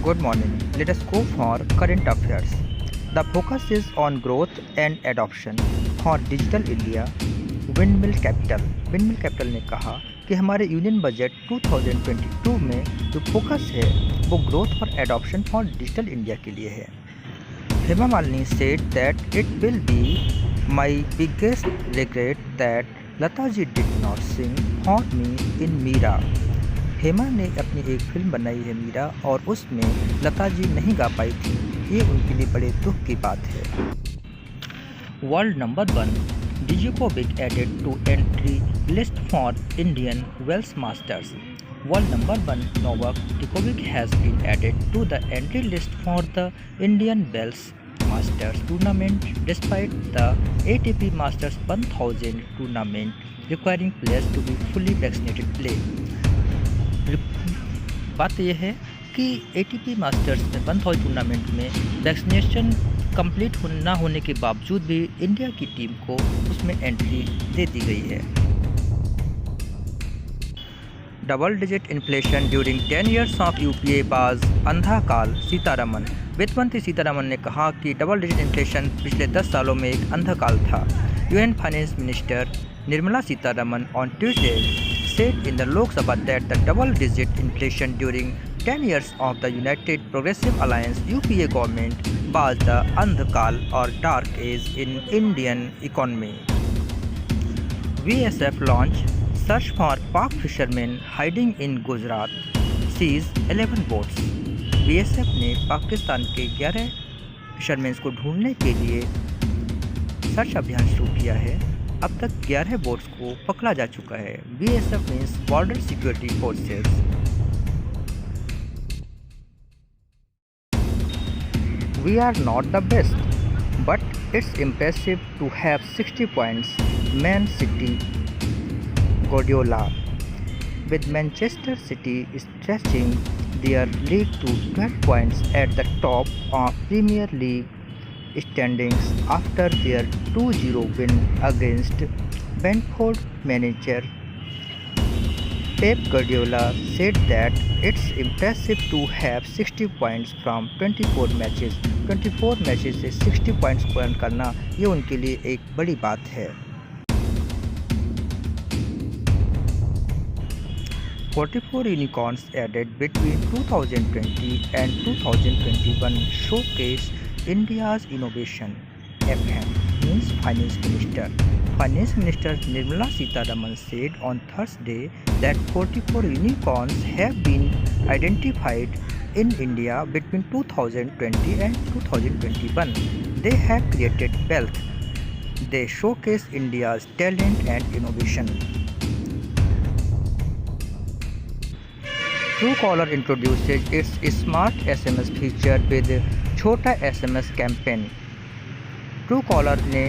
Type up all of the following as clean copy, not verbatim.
Good morning. Let us go for current affairs. The focus is on growth and adoption for Digital India. Windmill Capital ने कहा कि हमारे union budget 2022 में जो focus है वो ग्रोथ और एडॉप्शन फॉर डिजिटल इंडिया के लिए है. Hema Malini said that it will be my biggest regret that Lata ji did not sing for me in Meera. Hema ने अपनी एक फिल्म बनाई है मीरा और उसमें लता जी नहीं गा पाई थी. ये उनके लिए बड़े दुख की बात है. World number 1 Djokovic added to entry list for Indian Wells Masters. World number 1 Novak Djokovic has been added to the entry list for the Indian Wells Masters tournament despite the ATP Masters 1000 tournament requiring players to be fully vaccinated play. बात यह है कि ATP masters में 1000 tournament में vaccination complete ना होने के बावजूद भी इंडिया की टीम को उसमें एंट्री दे दी गई है. Double digit inflation during 10 years of UPA बाज अंधा काल. सीतारमन. वित्त मंत्री सीतारमन ने कहा कि डबल डिजिट इन्फ्लेशन पिछले 10 सालों में एक अंधा काल था. Union finance minister Nirmala Sitharaman on Tuesday said in the Lok Sabha that the double-digit inflation during 10 years of the United Progressive Alliance (UPA) government was the Andhkal or dark age in Indian economy. VSF launched search for Pak fishermen hiding in Gujarat. Seize 11 boats. VSF ने पाकिस्तान के 11 fisherman को ढूंढने के लिए search अभियान शुरू किया है. अब तक 11 बोट्स को पकड़ा जा चुका है. BSF means border security forces. We are not the best, but it's impressive to have 60 points. Man City Guardiola. With Manchester City stretching their lead to 12 points at the top of Premier League standings after their 2-0 win against Brentford. Manager Pep Guardiola said that it's impressive to have 60 points from 24 matches. 24 matches से 60 points को earn करना ये उनके लिए एक बड़ी बात है. 44 unicorns added between 2020 and 2021 showcase India's innovation. FM means Finance Minister. Finance Minister Nirmala Sitharaman said on Thursday that 44 unicorns have been identified in India between 2020 and 2021. They have created wealth. They showcase India's talent and innovation. Truecaller introduces its smart SMS feature with छोटा SMS campaign. Truecaller ने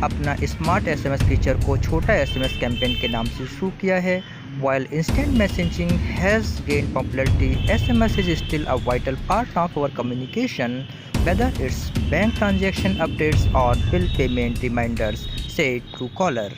अपना smart SMS feature को छोटा SMS campaign के नाम से शुरू किया है. While instant messaging has gained popularity, SMS is still a vital part of our communication, whether it's bank transaction updates or bill payment reminders, said Truecaller.